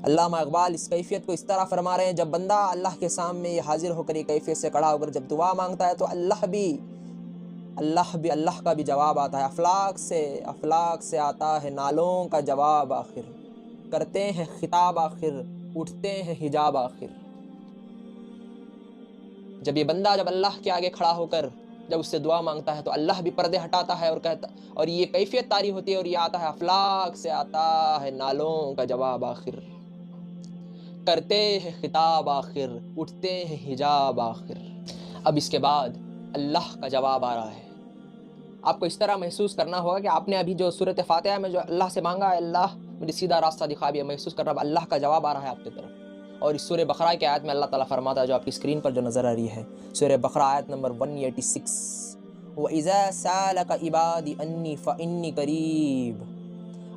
علامہ اقبال اس کیفیت کو اس طرح فرما رہے ہیں، جب بندہ اللہ کے سامنے یہ حاضر ہو کر یہ کیفیت سے کھڑا ہو کر جب دعا مانگتا ہے تو اللہ کا بھی جواب آتا ہے۔ افلاک سے آتا ہے نالوں کا جواب آخر، کرتے ہیں خطاب آخر، اٹھتے ہیں حجاب آخر۔ جب یہ بندہ جب اللہ کے آگے کھڑا ہو کر جب اس سے دعا مانگتا ہے تو اللہ بھی پردے ہٹاتا ہے اور کہتا، اور یہ کیفیت طاری ہوتی ہے اور یہ آتا ہے، افلاک سے آتا ہے نالوں کا جواب آخر، کرتے ہیں خطاب آخر، اٹھتے ہیں حجاب آخر۔ اب اس کے بعد اللہ کا جواب آ رہا ہے۔ آپ کو اس طرح محسوس کرنا ہوگا کہ آپ نے ابھی جو سورۃ فاتحہ میں جو اللہ سے مانگا ہے، اللہ مجھے سیدھا راستہ دکھا بھی، محسوس کرنا اللہ کا جواب آ رہا ہے آپ کی طرف۔ اور اس سورہ بقرہ کی آیت میں اللہ تعالیٰ فرماتا ہے، جو آپ کی اسکرین پر جو نظر آ رہی ہے، سورہ بقرہ آیت نمبر 186، وَإِذَا سَأَلَكَ عِبَادِي أَنِّي فَإِنِّي قَرِيبٌ،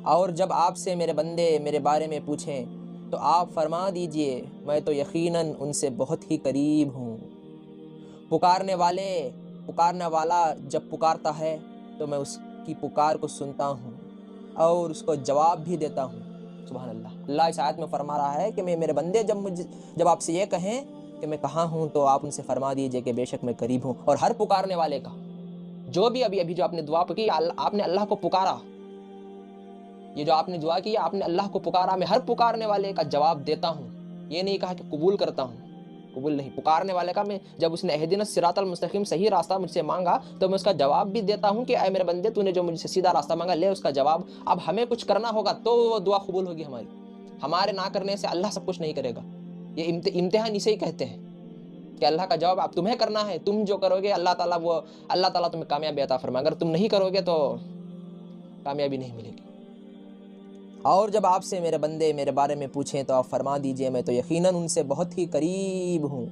اور جب آپ سے میرے بندے میرے بارے میں پوچھیں تو آپ فرما دیجئے میں تو یقیناً ان سے بہت ہی قریب ہوں۔ پکارنے والا جب پکارتا ہے تو میں اس کی پکار کو سنتا ہوں اور اس کو جواب بھی دیتا ہوں۔ سبحان اللہ۔ اللہ اس آیت میں فرما رہا ہے کہ میرے بندے جب آپ سے یہ کہیں کہ میں کہاں ہوں تو آپ ان سے فرما دیجئے کہ بے شک میں قریب ہوں۔ اور ہر پکارنے والے کا، جو بھی ابھی جو آپ نے دعا کی، آپ نے اللہ کو پکارا، یہ جو آپ نے دعا کی آپ نے اللہ کو پکارا، میں ہر پکارنے والے کا جواب دیتا ہوں۔ یہ نہیں کہا کہ قبول کرتا ہوں، قبول نہیں، پکارنے والے کا میں جب اس نے اہدنا الصراط المستقیم صحیح راستہ مجھ سے مانگا تو میں اس کا جواب بھی دیتا ہوں کہ اے میرے بندے تو نے جو مجھ سے سیدھا راستہ مانگا، لے اس کا جواب۔ اب ہمیں کچھ کرنا ہوگا تو وہ دعا قبول ہوگی ہماری، ہمارے نہ کرنے سے اللہ سب کچھ نہیں کرے گا۔ یہ امتحان اسے ہی کہتے ہیں کہ اللہ کا جواب اب تمہیں کرنا ہے، تم جو کرو گے اللہ تعالیٰ تمہیں کامیابی عطا فرمائے، اگر تم نہیں کرو گے تو کامیابی نہیں ملے گی۔ اور جب آپ سے میرے بندے میرے بارے میں پوچھیں تو آپ فرما دیجئے میں تو یقیناً ان سے بہت ہی قریب ہوں۔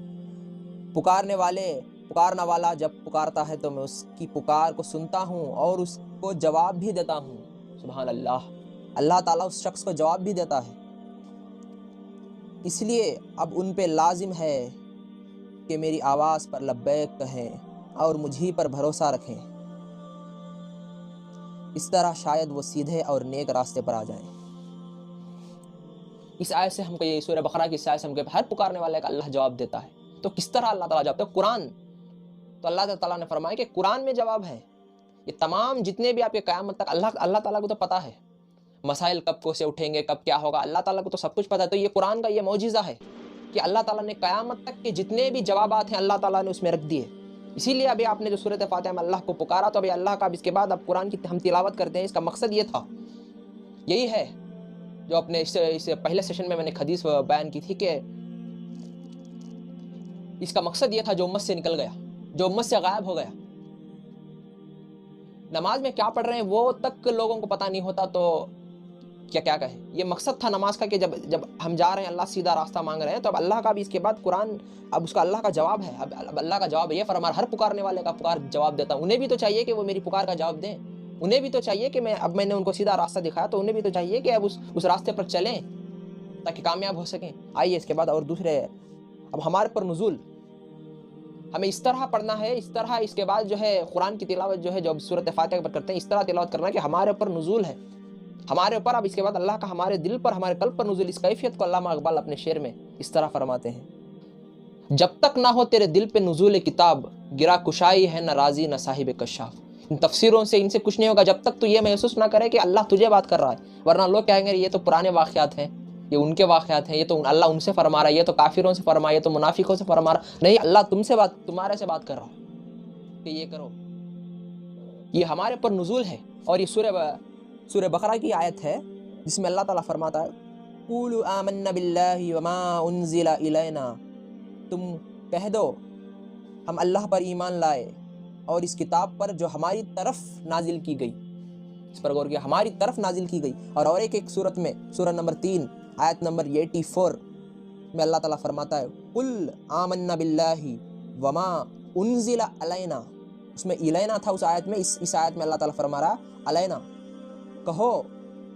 پکارنا والا جب پکارتا ہے تو میں اس کی پکار کو سنتا ہوں اور اس کو جواب بھی دیتا ہوں۔ سبحان اللہ۔ اللہ تعالیٰ اس شخص کو جواب بھی دیتا ہے۔ اس لیے اب ان پہ لازم ہے کہ میری آواز پر لبیک کہیں اور مجھی پر بھروسہ رکھیں، اس طرح شاید وہ سیدھے اور نیک راستے پر آ جائیں۔ اس آیت سے ہم کو، یہ سورہ بقرہ کی اس آیت سے ہم کو ہر پکارنے والے کا اللہ جواب دیتا ہے۔ تو کس طرح اللہ تعالیٰ جواب دیتا ہے؟ قرآن، تو اللہ تعالیٰ نے فرمایا کہ قرآن میں جواب ہے۔ یہ تمام جتنے بھی آپ کے قیامت تک اللہ تعالیٰ کو تو پتہ ہے مسائل کب کو سے اٹھیں گے، کب کیا ہوگا، اللہ تعالیٰ کو تو سب کچھ پتہ ہے۔ تو یہ قرآن کا یہ معجزہ ہے کہ اللہ تعالیٰ نے قیامت تک کے جتنے بھی جوابات ہیں اللہ تعالیٰ نے اس میں رکھ دیے۔ اسی لیے ابھی آپ نے جو سورۃ فاتحہ میں اللہ کو پکارا تو ابھی اللہ کا اب اس کے بعد اب قرآن کی ہم تلاوت کرتے ہیں، اس کا مقصد یہ تھا، یہی ہے جو اپنے اس پہلے سیشن میں نے ایک حدیث بیان کی تھی کہ اس کا مقصد یہ تھا جو امت سے نکل گیا، جو امت سے غائب ہو گیا، نماز میں کیا پڑھ رہے ہیں وہ تک لوگوں کو پتہ نہیں ہوتا، تو کیا کہے۔ یہ مقصد تھا نماز کا کہ جب ہم جا رہے ہیں اللہ سیدھا راستہ مانگ رہے ہیں تو اب اللہ کا بھی اس کے بعد قرآن اب اس کا اللہ کا جواب ہے۔ اب اللہ کا جواب یہ فرما ہر پکارنے والے کا پکار جواب دیتا ہوں۔ انہیں بھی تو چاہیے کہ وہ میری پکار کا جواب دیں، انہیں بھی تو چاہیے کہ میں نے ان کو سیدھا راستہ دکھایا تو انہیں بھی تو چاہیے کہ اب اس راستے پر چلیں تاکہ کامیاب ہو سکیں۔ آئیے اس کے بعد اور دوسرے، اب ہمارے پر نزول ہمیں اس طرح پڑھنا ہے، اس طرح اس کے بعد جو ہے قرآن کی تلاوت جو ہے جو سورۃ فاتحہ پر کرتے ہیں اس طرح تلاوت کرنا کہ ہمارے اوپر نزول ہے، ہمارے اوپر اب اس کے بعد اللہ کا ہمارے دل پر ہمارے قلب پر نزول۔ اس کیفیت کو علامہ اقبال اپنے شعر میں اس طرح فرماتے ہیں، جب تک نہ ہو تیرے دل پہ نزول کتاب، گرا کشائی ہے نہ رازی نہ صاحب کشاف۔ ان تفسیروں سے ان سے کچھ نہیں ہوگا جب تک تو یہ محسوس نہ کرے کہ اللہ تجھے بات کر رہا ہے، ورنہ لوگ کہیں گے یہ تو پرانے واقعات ہیں، یہ ان کے واقعات ہیں، یہ تو اللہ ان سے فرما رہا ہے، یہ تو کافروں سے فرما رہا ہے، یہ تو منافقوں سے فرما رہا ہے۔ نہیں، اللہ تمہارے سے بات کر رہا ہے کہ یہ کرو، یہ ہمارے پر نزول ہے۔ اور یہ سورہ بقرہ کی آیت ہے جس میں اللہ تعالیٰ فرماتا ہے قولوا آمنا باللہ وما انزل الینا، تم کہہ دو ہم اللہ پر ایمان لائے اور اس کتاب پر جو ہماری طرف نازل کی گئی، اس پر غور کیا، ہماری طرف نازل کی گئی۔ اور ایک صورت میں سورہ نمبر 3 آیت نمبر 84 میں اللہ تعالیٰ فرماتا ہے قل آمنا باللہ وما انزل علینا، اس میں الینا تھا اس آیت میں، اس آیت میں اللہ تعالیٰ فرما رہا علینا، کہو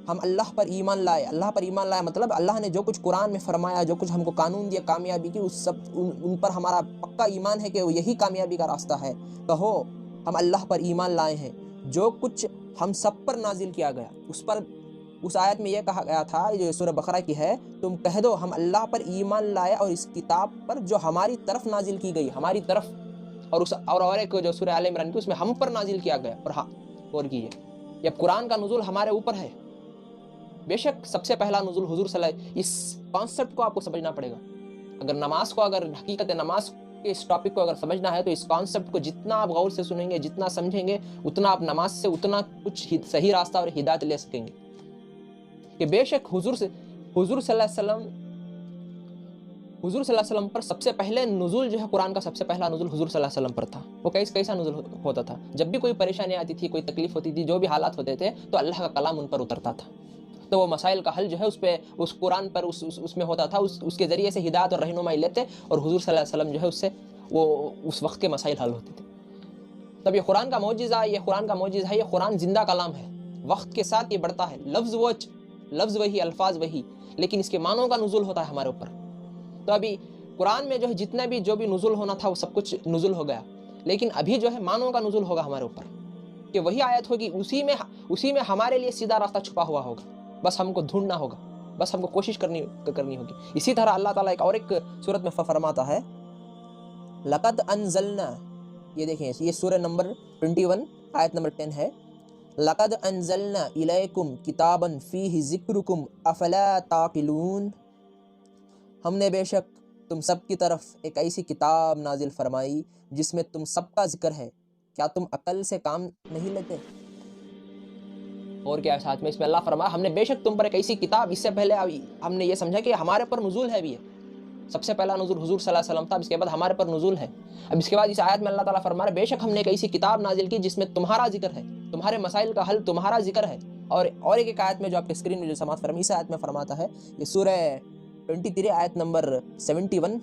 ہم اللہ پر ایمان لائے۔ اللہ پر ایمان لائے مطلب اللہ نے جو کچھ قرآن میں فرمایا، جو کچھ ہم کو قانون دیا کامیابی کی، ان پر ہمارا پکا ایمان ہے کہ وہ یہی کامیابی کا راستہ ہے۔ کہو ہم اللہ پر ایمان لائے ہیں، جو کچھ ہم سب پر نازل کیا گیا اس پر اس آیت میں یہ کہا گیا تھا جو سورہ بقرہ کی ہے، تم کہہ دو ہم اللہ پر ایمان لائے اور اس کتاب پر جو ہماری طرف نازل کی گئی، ہماری طرف، اور ایک جو سورہ آل عمران کی اس میں ہم پر نازل کیا گیا، اور ہاں اور کیجیے یہ قرآن کا نزول ہمارے اوپر ہے۔ بے شک سب سے پہلا نزول حضور صلی اللہ علیہ وسلم، اس کانسیپٹ کو آپ کو سمجھنا پڑے گا۔ اگر نماز کو، اگر حقیقت نماز کے اس ٹاپک کو اگر سمجھنا ہے تو اس کانسیپٹ کو جتنا آپ غور سے سنیں گے، جتنا سمجھیں گے، اتنا آپ نماز سے اتنا کچھ صحیح راستہ اور ہدایت لے سکیں گے۔ کہ بے شک حضور صلی اللہ علیہ وسلم پر سب سے پہلے نزول جو ہے قرآن کا سب سے پہلا نزول حضور صلی اللہ علیہ وسلم پر تھا۔ وہ کیسا نزول ہوتا تھا؟ جب بھی کوئی پریشانی آتی تھی، کوئی تکلیف ہوتی تھی، جو بھی حالات ہوتے تھے تو اللہ کا کلام ان پر اترتا تھا، تو وہ مسائل کا حل جو ہے اس قرآن پر اس میں ہوتا تھا، اس کے ذریعے سے ہدایت اور رہنمائی لیتے، اور حضور صلی اللہ علیہ وسلم جو ہے اس سے وہ اس وقت کے مسائل حل ہوتے تھے۔ تب یہ قرآن کا معجزہ ہے، یہ قرآن زندہ کلام ہے، وقت کے ساتھ یہ بڑھتا ہے، لفظ وہی، الفاظ وہی، لیکن اس کے معنوں کا نزول ہوتا ہے ہمارے اوپر۔ تو ابھی قرآن میں جو ہے جتنا بھی جو بھی نزول ہونا تھا وہ سب کچھ نزول ہو گیا، لیکن ابھی جو ہے معنوں کا نزول ہوگا ہمارے اوپر، کہ وہی آیت ہوگی، اسی میں ہمارے لیے سیدھا راستہ چھپا ہوا ہوگا، بس ہم کو ڈھونڈنا ہوگا، بس ہم کو کوشش کرنی ہوگی۔ اسی طرح اللہ تعالیٰ ایک سورت میں فرماتا ہے، لقد انزلنا، یہ دیکھیں یہ سورہ نمبر 21 آیت نمبر 10 ہے، لقد انزلنا الیکم کتابا فیہ ذکرکم افلا تعقلون، ہم نے بے شک تم سب کی طرف ایک ایسی کتاب نازل فرمائی جس میں تم سب کا ذکر ہے، کیا تم عقل سے کام نہیں لیتے؟ اور کیا ساتھ میں اس میں اللہ فرمایا، ہم نے بے شک تم پر ایک ایسی کتاب، اس سے پہلے ہم نے یہ سمجھا کہ ہمارے پر نزول ہے بھی ہے، سب سے پہلا نزول حضور صلی اللہ علیہ وسلم تھا، اس کے بعد ہمارے پر نزول ہے۔ اب اس کے بعد اس آیت میں اللہ تعالیٰ فرما رہا ہے، بے شک ہم نے ایک ایسی کتاب نازل کی جس میں تمہارا ذکر ہے، تمہارے مسائل کا حل تمہارا ذکر ہے۔ اور ایک آیت میں جو آپ کے اسکرین میں جو سماعت فرمی، اس آیت میں فرماتا ہے، یہ سورہ 23 آیت نمبر 71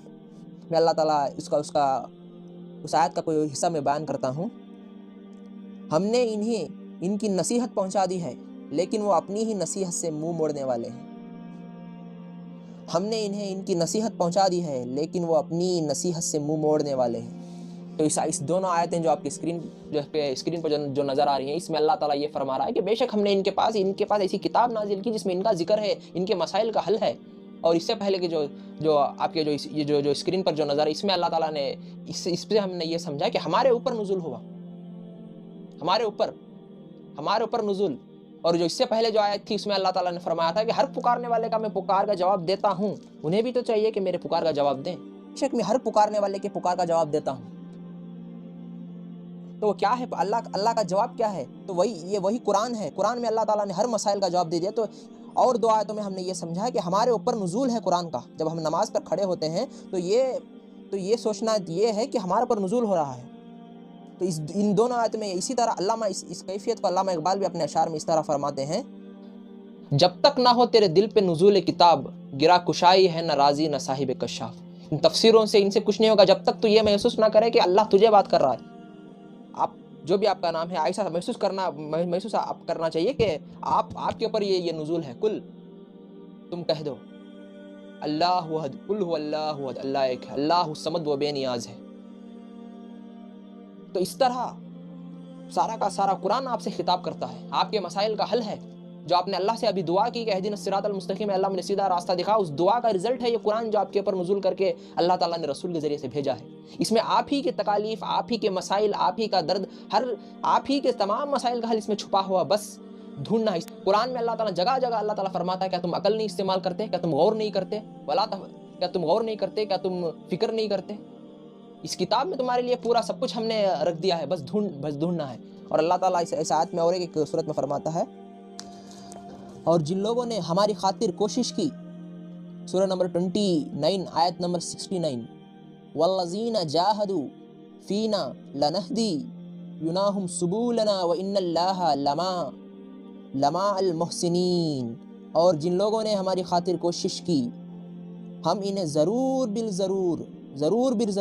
میں اللہ تعالیٰ اس آیت کا کوئی حصہ میں بیان کرتا ہوں، ہم نے ان کی نصیحت پہنچا دی ہے لیکن وہ اپنی ہی نصیحت سے منہ موڑنے والے ہیں، ہم نے ان کی نصیحت پہنچا دی ہے لیکن وہ اپنی نصیحت سے منہ موڑنے والے ہیں۔ تو اس دونوں آیتیں جو آپ کی اسکرین پر جو نظر آ رہی ہیں، اس میں اللہ تعالیٰ یہ فرما رہا ہے کہ بے شک ہم نے ان کے پاس ایسی کتاب نازل کی جس میں ان کا ذکر ہے، ان کے مسائل کا حل ہے۔ اور اس سے پہلے کہ جو آپ کے جو اسکرین پر جو نظر ہے، اس میں اللہ تعالیٰ نے اس سے ہم نے یہ سمجھا کہ ہمارے اوپر نزول ہوا، ہمارے اوپر نزول۔ اور جو اس سے پہلے جو آیت تھی اس میں اللہ تعالیٰ نے فرمایا تھا کہ ہر پکارنے والے کا میں پکار کا جواب دیتا ہوں، انہیں بھی تو چاہیے کہ میرے پکار کا جواب دیں، بے شک میں ہر پکارنے والے کے پکار کا جواب دیتا ہوں۔ تو وہ کیا ہے، اللہ کا جواب کیا ہے؟ تو وہی قرآن ہے۔ قرآن میں اللہ تعالیٰ نے ہر مسائل کا جواب دے دیا۔ تو اور دو آیتوں میں ہم نے یہ سمجھا کہ ہمارے اوپر نزول ہے قرآن کا، جب ہم نماز پر کھڑے ہوتے ہیں تو یہ سوچنا یہ ہے کہ ہمارے اوپر نزول ہو رہا ہے۔ تو ان دونوں آیتوں میں اسی طرح علامہ اس کیفیت کو علامہ اقبال بھی اپنے اشعار میں اس طرح فرماتے ہیں، جب تک نہ ہو تیرے دل پہ نزول کتاب، گرا کشائی ہے نہ رازی نہ صاحب کشاف۔ ان تفسیروں سے ان سے کچھ نہیں ہوگا جب تک تو یہ محسوس نہ کرے کہ اللہ تجھے بات کر رہا ہے۔ آپ جو بھی آپ کا نام ہے، ایسا محسوس آپ کرنا چاہیے کہ آپ کے اوپر یہ نزول ہے۔ کل تم کہہ دو اللہ احد، قل هو اللہ احد، اللہ ایک ہے، اللہ الصمد، وہ بے نیاز ہے۔ تو اس طرح سارا کا سارا قرآن آپ سے خطاب کرتا ہے، آپ کے مسائل کا حل ہے۔ جو آپ نے اللہ سے ابھی دعا کی کہ اہدنا الصراط المستقیم، اللہ نے سیدھا راستہ دکھا، اس دعا کا رزلٹ ہے یہ قرآن جو آپ کے اوپر نزول کر کے اللہ تعالیٰ نے رسول کے ذریعے سے بھیجا ہے۔ اس میں آپ ہی کے تکالیف، آپ ہی کے مسائل، آپ ہی کا درد، آپ ہی کے تمام مسائل کا حل اس میں چھپا ہوا، بس ڈھونڈنا ہے۔ قرآن میں اللہ تعالیٰ جگہ جگہ اللہ تعالیٰ فرماتا ہے، کیا تم عقل نہیں استعمال کرتے؟ کیا تم غور نہیں کرتے؟ کیا تم غور نہیں کرتے؟ کیا تم فکر نہیں کرتے؟ اس کتاب میں تمہارے لیے پورا سب کچھ ہم نے رکھ دیا ہے، بس ڈھونڈنا ہے۔ اور اللہ تعالیٰ اس آیت میں اور ایک صورت میں فرماتا ہے، اور جن لوگوں نے ہماری خاطر کوشش کی، سورہ نمبر 29 آیت نمبر 69، والذین جاہدوا فینا لنہدینہم سبولنا وان اللہ لمع المحسنین، اور جن لوگوں نے ہماری خاطر کوشش کی، ہم انہیں ضرور بالضرور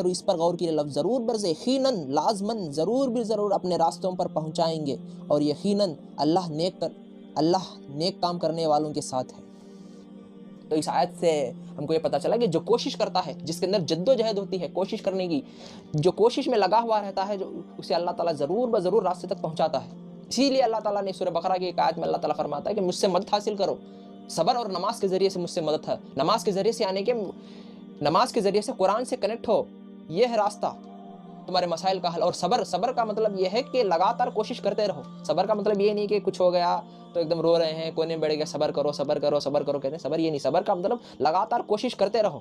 اس پر غور کیے لفظ ضرور برز یقیناً لازماً ضرور بالضرور اپنے راستوں پر پہنچائیں گے، اور یقیناً اللہ نیک کام کرنے والوں کے ساتھ ہے۔ تو اس آیت سے ہم کو یہ پتہ چلا کہ جو کوشش کرتا ہے، جس کے اندر جد و جہد ہوتی ہے کوشش کرنے کی، جو کوشش میں لگا ہوا رہتا ہے، جو اسے اللہ تعالیٰ ضرور بضرور راستے تک پہنچاتا ہے۔ اسی لیے اللہ تعالیٰ نے سورہ بقرہ کی ایک آیت میں اللہ تعالیٰ فرماتا ہے کہ مجھ سے مدد حاصل کرو، صبر اور نماز کے ذریعے سے مجھ سے مدد ہے، نماز کے ذریعے سے یعنی کہ نماز کے ذریعے سے قرآن سے کنیکٹ ہو، یہ ہے راستہ تمہارے مسائل کا حل۔ اور صبر کا مطلب یہ ہے کہ لگاتار کوشش کرتے رہو۔ صبر کا مطلب یہ نہیں کہ کچھ ہو گیا تو ایک دم رو رہے ہیں، کونے میں بیٹھ گیا صبر کرو صبر کرو صبر کرو کہتے ہیں، صبر یہ نہیں، صبر کا مطلب لگاتار کوشش کرتے رہو۔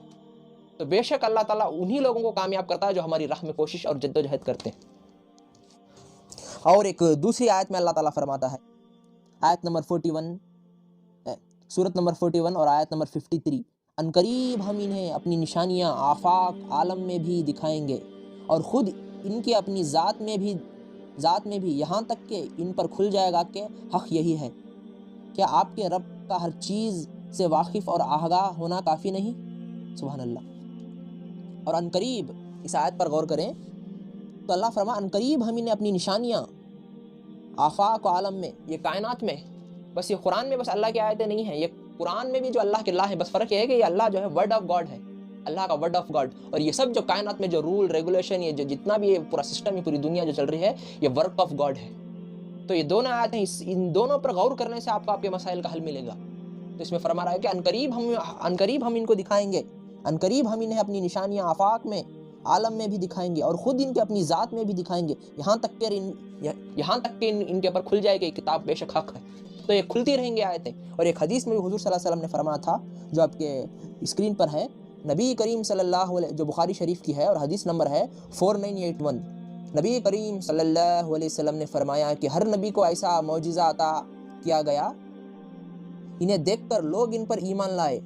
تو بے شک اللہ تعالیٰ انہی لوگوں کو کامیاب کرتا ہے جو ہماری راہ میں کوشش اور جد و جہد کرتے ہیں۔ اور ایک دوسری آیت میں اللہ تعالیٰ فرماتا ہے، آیت نمبر 41، سورت نمبر 41 اور آیت نمبر 53، عنقریب ہم انہیں اپنی نشانیاں آفاق عالم میں بھی دکھائیں گے اور خود ان کی اپنی ذات میں بھی یہاں تک کہ ان پر کھل جائے گا کہ حق یہی ہے۔ کیا آپ کے رب کا ہر چیز سے واقف اور آگاہ ہونا کافی نہیں؟ سبحان اللہ۔ اور عنقریب اس آیت پر غور کریں تو اللہ فرما عنقریب ہم انہیں اپنی نشانیاں آفاق و عالم میں، یہ کائنات میں، بس یہ قرآن میں بس اللہ کی آیتیں نہیں ہیں، یہ قرآن میں بھی جو اللہ کے لا ہے، بس فرق یہ ہے کہ یہ اللہ جو ہے ورڈ آف گاڈ ہے، اللہ کا ورڈ آف گاڈ، اور یہ سب جو کائنات میں جو رول ریگولیشن، یہ جو جتنا بھی یہ پورا سسٹم، یہ پوری دنیا جو چل رہی ہے، یہ ورک آف گاڈ ہے۔ تو یہ دونوں آیتیں، ان دونوں پر غور کرنے سے آپ کو آپ کے مسائل کا حل ملے گا۔ تو اس میں فرما رہا ہے کہ عنقریب ہم ان کو دکھائیں گے، عنقریب ہم انہیں اپنی نشانیاں آفاق میں عالم میں بھی دکھائیں گے اور خود ان کے اپنی ذات میں بھی دکھائیں گے، یہاں تک کہ ان کے اوپر کھل جائے گی کتاب بے شک حق ہے۔ تو یہ کھلتی رہیں گی آیتیں۔ اور ایک حدیث میں بھی حضور صلی اللہ علیہ وسلم نے فرمایا تھا، جو آپ کے اسکرین پر ہے، نبی کریم صلی اللہ علیہ، جو بخاری شریف کی ہے اور حدیث نمبر ہے 4981، نبی کریم صلی اللہ علیہ وسلم نے فرمایا کہ ہر نبی کو ایسا معجزہ عطا کیا گیا، انہیں دیکھ کر لوگ ان پر ایمان لائے۔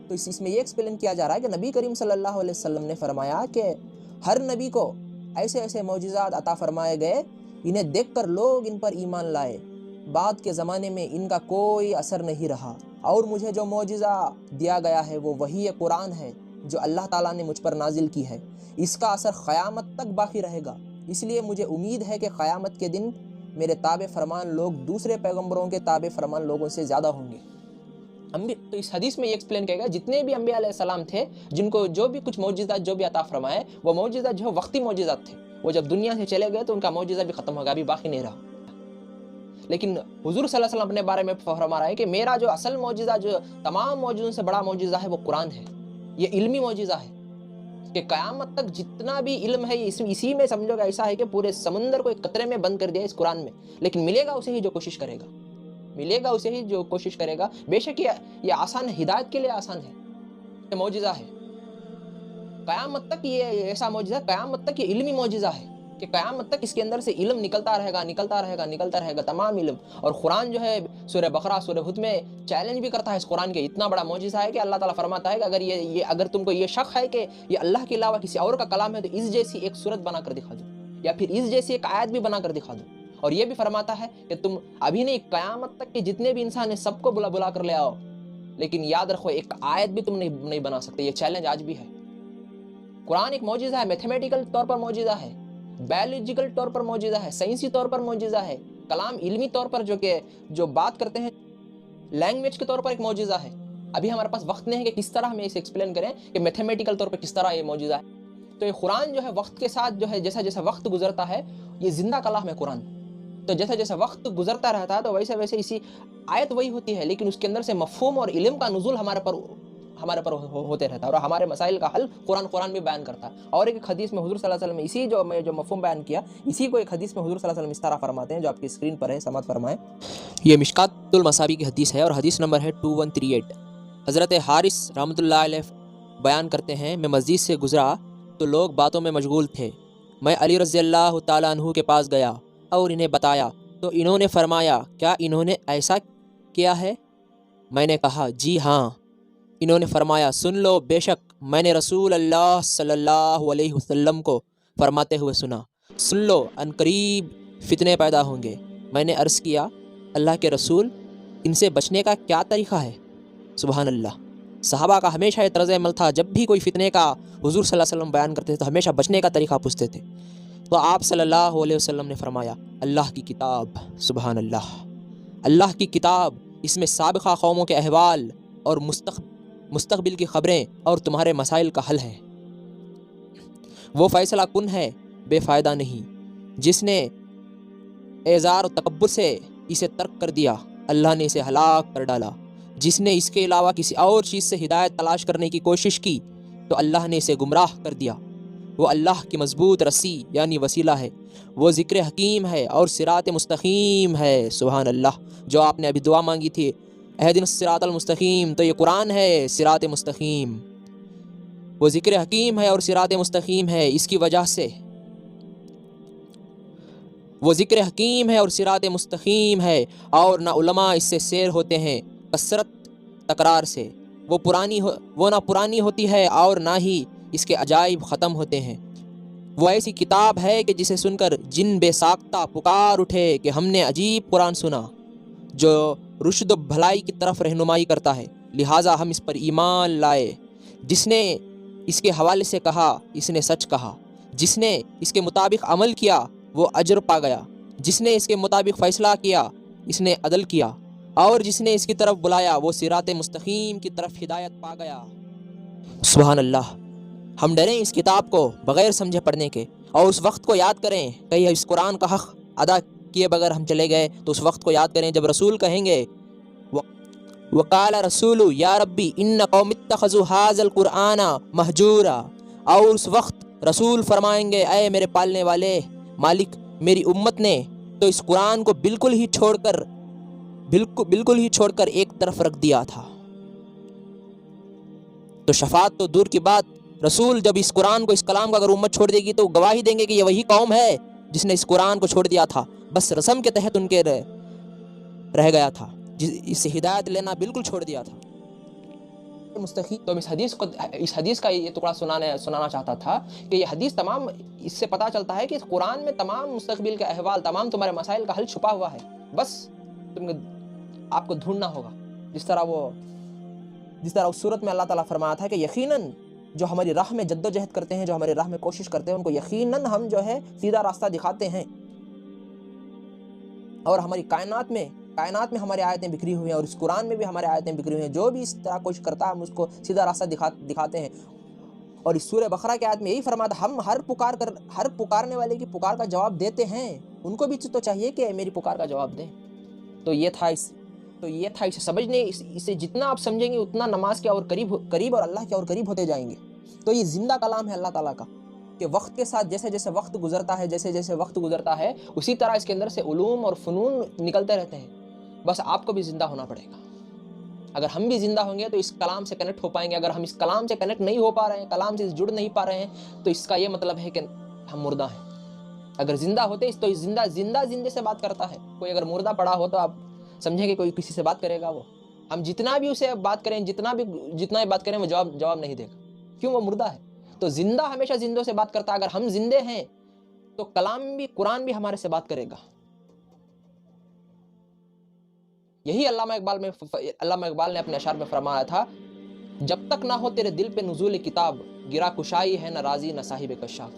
تو اس میں یہ ایکسپلین کیا جا رہا ہے کہ نبی کریم صلی اللہ علیہ وسلم نے فرمایا کہ ہر نبی کو ایسے معجزات عطا فرمائے گئے، انہیں دیکھ کر لوگ ان پر ایمان لائے۔ بعد کے زمانے میں ان کا کوئی اثر نہیں رہا، اور مجھے جو معجزہ دیا گیا ہے وہ وحی قرآن ہے جو اللہ تعالیٰ نے مجھ پر نازل کی ہے، اس کا اثر قیامت تک باقی رہے گا۔ اس لیے مجھے امید ہے کہ قیامت کے دن میرے تابع فرمان لوگ دوسرے پیغمبروں کے تابع فرمان لوگوں سے زیادہ ہوں گے۔ تو اس حدیث میں یہ ایکسپلین کیا گیا، جتنے بھی انبیاء علیہ السلام تھے، جن کو جو بھی کچھ معجزات جو بھی عطا فرمائے، وہ معجزات جو وقتی معجزات تھے، وہ جب دنیا سے چلے گئے تو ان کا معجزہ بھی ختم ہو گیا، ابھی باقی نہیں رہا۔ لیکن حضور صلی اللہ علیہ وسلم اپنے بارے میں فرما رہا ہے کہ میرا جو اصل معجزہ، جو تمام معجزوں سے بڑا معجزہ ہے، وہ قرآن ہے، یہ علمی معجزہ ہے کہ قیامت تک جتنا بھی علم ہے اسی میں سمجھو گا، ایسا ہے کہ پورے سمندر کو ایک قطرے میں بند کر دیا اس قرآن میں، لیکن ملے گا اسے ہی جو کوشش کرے گا، ملے گا اسے ہی جو کوشش کرے گا۔ بے شک یہ آسان ہے، ہدایت کے لیے آسان ہے، یہ معجزہ ہے قیامت تک، یہ ایسا معجزہ قیامت تک، یہ علمی معجزہ ہے کہ قیامت تک اس کے اندر سے علم نکلتا رہے گا تمام علم۔ اور قرآن جو ہے سورہ بقرہ سورہ ہود میں چیلنج بھی کرتا ہے اس قرآن کے، اتنا بڑا معجزہ ہے کہ اللہ تعالیٰ فرماتا ہے کہ اگر تم کو یہ شک ہے کہ یہ اللہ کے علاوہ کسی اور کا کلام ہے تو اس جیسی ایک سورت بنا کر دکھا دو، یا پھر اس جیسی ایک آیت بھی بنا کر دکھا دو۔ اور یہ بھی فرماتا ہے کہ تم ابھی نہیں، قیامت تک کے جتنے بھی انسان ہیں سب کو بلا کر لے آؤ، لیکن یاد رکھو ایک آیت بھی تم نہیں بنا سکتے۔ یہ چیلنج آج بھی ہے۔ قرآن ایک معجزہ ہے، میتھمیٹیکل طور پر معجزہ ہے، بایولوجیکل طور پر معجزہ ہے، سائنسی طور پر معجزہ ہے، کلام علمی طور پر جو بات کرتے ہیں لینگویج کے طور پر ایک معجزہ ہے۔ ابھی ہمارے پاس وقت نہیں ہے کہ کس طرح ہم اسے ایکسپلین کریں کہ میتھمیٹیکل طور پر کس طرح یہ معجزہ ہے۔ تو یہ قرآن جو ہے وقت کے ساتھ جو ہے جیسا وقت گزرتا ہے، یہ زندہ کلام ہے قرآن۔ تو جیسا وقت گزرتا رہتا ہے تو ویسے اسی آیت وہی ہوتی ہے، لیکن اس کے اندر سے مفہوم اور علم کا نزول ہمارے پر ہوتے رہتا ہے، اور ہمارے مسائل کا حل قرآن بھی بیان کرتا ہے۔ اور ایک حدیث میں حضور صلی اللہ علیہ وسلم اسی جو مفہوم بیان کیا، اسی کو ایک حدیث میں حضور صلی اللہ علیہ وسلم اس طرح فرماتے ہیں، جو آپ کی اسکرین پر ہے، سماعت فرمائیں۔ یہ مشکات المصابیح کی حدیث ہے اور حدیث نمبر ہے 2138۔ حضرت حارث رحمۃ اللہ علیہ بیان کرتے ہیں، میں مسجد سے گزرا تو لوگ باتوں میں مشغول تھے، میں علی رضی اللہ تعالیٰ عنہ کے پاس گیا اور انہیں بتایا تو انہوں نے فرمایا، کیا انہوں نے ایسا کیا ہے؟ میں نے کہا جی ہاں۔ انہوں نے فرمایا، سن لو، بے شک میں نے رسول اللہ صلی اللہ علیہ وسلم کو فرماتے ہوئے سنا، سن لو عنقریب فتنے پیدا ہوں گے۔ میں نے عرض کیا، اللہ کے رسول، ان سے بچنے کا کیا طریقہ ہے؟ سبحان اللہ۔ صحابہ کا ہمیشہ یہ طرز عمل تھا، جب بھی کوئی فتنے کا حضور صلی اللہ علیہ وسلم بیان کرتے تھے تو ہمیشہ بچنے کا طریقہ پوچھتے تھے۔ تو آپ صلی اللہ علیہ وسلم نے فرمایا، اللہ کی کتاب، سبحان اللہ، اللہ کی کتاب، اس میں سابقہ قوموں کے احوال اور مستقبل کی خبریں اور تمہارے مسائل کا حل ہے۔ وہ فیصلہ کن ہے، بے فائدہ نہیں۔ جس نے اعزار و تکبر سے اسے ترک کر دیا، اللہ نے اسے ہلاک کر ڈالا۔ جس نے اس کے علاوہ کسی اور چیز سے ہدایت تلاش کرنے کی کوشش کی تو اللہ نے اسے گمراہ کر دیا۔ وہ اللہ کی مضبوط رسی یعنی وسیلہ ہے، وہ ذکر حکیم ہے اور صراط مستقیم ہے۔ سبحان اللہ۔ جو آپ نے ابھی دعا مانگی تھی اہدنا الصراط المستقیم، تو یہ قرآن ہے صراط مستقیم، وہ ذکر حکیم ہے اور صراط مستقیم ہے۔ اس کی وجہ سے وہ ذکر حکیم ہے اور صراط مستقیم ہے، اور نہ علماء اس سے سیر ہوتے ہیں کثرت تکرار سے، وہ نہ پرانی ہوتی ہے اور نہ ہی اس کے عجائب ختم ہوتے ہیں۔ وہ ایسی کتاب ہے کہ جسے سن کر جن بے ساختہ پکار اٹھے کہ ہم نے عجیب قرآن سنا جو رشد و بھلائی کی طرف رہنمائی کرتا ہے، لہٰذا ہم اس پر ایمان لائے۔ جس نے اس کے حوالے سے کہا اس نے سچ کہا، جس نے اس کے مطابق عمل کیا وہ اجر پا گیا، جس نے اس کے مطابق فیصلہ کیا اس نے عدل کیا، اور جس نے اس کی طرف بلایا وہ صراط مستقیم کی طرف ہدایت پا گیا۔ سبحان اللہ۔ ہم ڈریں اس کتاب کو بغیر سمجھے پڑھنے کے، اور اس وقت کو یاد کریں کہ اس قرآن کا حق ادا کیے بغیر ہم چلے گئے تو اس وقت کو یاد کریں جب رسول کہیں گے وقال رسول یا ربی ان قوم اتخذوا هذا القرآن مہجورا، اور اس وقت رسول فرمائیں گے اے میرے پالنے والے مالک، میری امت نے تو اس قرآن کو بالکل ہی چھوڑ کر ایک طرف رکھ دیا تھا۔ تو شفاعت تو دور کی بات، رسول جب اس قرآن کو، اس کلام کو اگر امت چھوڑ دے گی تو گواہی دیں گے کہ یہ وہی قوم ہے جس نے اس قرآن کو چھوڑ دیا تھا، بس رسم کے تحت ان کے رہ گیا تھا، اس سے ہدایت لینا بالکل چھوڑ دیا تھا۔ مستقیم تو اس حدیث کا یہ ٹکڑا سنانا چاہتا تھا کہ یہ حدیث تمام، اس سے پتہ چلتا ہے کہ اس قرآن میں تمام مستقبل کے احوال، تمام تمہارے مسائل کا حل چھپا ہوا ہے، بس آپ کو ڈھونڈنا ہوگا۔ جس طرح اس صورت میں اللہ تعالیٰ فرمایا تھا کہ یقیناً جو ہماری راہ میں جد و جہد کرتے ہیں، جو ہماری راہ میں کوشش کرتے ہیں، ان کو یقیناً ہم جو ہے سیدھا راستہ دکھاتے ہیں، اور ہماری کائنات میں ہماری آیتیں بکھری ہوئی ہیں، اور اس قرآن میں بھی ہماری آیتیں بکھری ہوئی ہیں۔ جو بھی اس طرح کوشش کرتا ہے ہم اس کو سیدھا راستہ دکھاتے ہیں۔ اور اس سورہ بقرہ کی آیت میں یہی فرمایا تھا ہم ہر پکارنے والے کی پکار کا جواب دیتے ہیں، ان کو بھی تو چاہیے کہ میری پکار کا جواب دیں۔ تو یہ تھا اسے سمجھنے، اسے جتنا آپ سمجھیں گے اتنا نماز کے اور قریب اور اللہ کے اور قریب ہوتے جائیں گے۔ تو یہ زندہ کلام ہے اللہ تعالیٰ کا، کہ وقت کے ساتھ جیسے جیسے وقت گزرتا ہے اسی طرح اس کے اندر سے علوم اور فنون نکلتے رہتے ہیں، بس آپ کو بھی زندہ ہونا پڑے گا۔ اگر ہم بھی زندہ ہوں گے تو اس کلام سے کنیکٹ ہو پائیں گے، اگر ہم اس کلام سے کنیکٹ نہیں ہو پا رہے ہیں، کلام سے جڑ نہیں پا رہے ہیں، تو اس کا یہ مطلب ہے کہ ہم مردہ ہیں۔ اگر زندہ ہوتے تو زندہ سے بات کرتا ہے، کوئی اگر مردہ پڑا ہو تو آپ سمجھیں گے کوئی کسی سے بات کرے گا، وہ ہم جتنا بھی اسے بات کریں، جتنا بھی بات کریں وہ جواب نہیں دے گا، کیوں؟ وہ مردہ ہے۔ تو زندہ ہمیشہ زندوں سے بات کرتا ہے، اگر ہم زندے ہیں تو قرآن بھی ہمارے سے بات کرے گا۔ یہی علامہ اقبال نے اپنے اشعار میں فرمایا تھا جب تک نہ ہو تیرے دل پہ نزول کتاب، گرا کشائی ہے نہ راضی نہ صاحب کشاف۔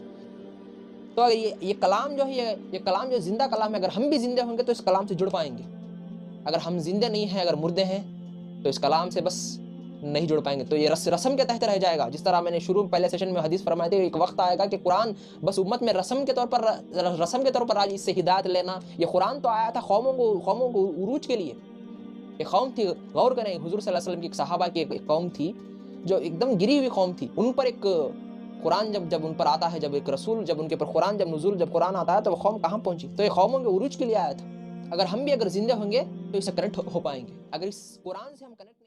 تو یہ کلام جو ہے، یہ کلام جو زندہ کلام ہے، اگر ہم بھی زندے ہوں گے تو اس کلام سے جڑ پائیں گے۔ اگر ہم زندے نہیں ہیں، اگر مردے ہیں تو اس کلام سے بس نہیں جڑ پائیں گے، تو یہ رسم کے تحت رہ جائے گا۔ جس طرح میں نے شروع پہلے سیشن میں حدیث فرمائی تھی، ایک وقت آئے گا کہ قرآن بس امت میں رسم کے طور پر آج اس سے ہدایت لینا۔ یہ قرآن تو آیا تھا قوموں کو عروج کے لیے۔ ایک قوم تھی، غور کریں، حضور صلی اللہ علیہ وسلم کی ایک صحابہ کی ایک قوم تھی جو ایک دم گری ہوئی قوم تھی، ان پر ایک قرآن جب ان پر آتا ہے، جب ایک رسول جب ان کے پر قرآن آتا ہے تو وہ قوم کہاں پہنچی؟ تو یہ قوموں کے عروج کے لیے آیا تھا۔ اگر ہم بھی زندہ ہوں گے تو اس سے کنیکٹ ہو پائیں گے، اگر اس قرآن سے ہم کنیکٹ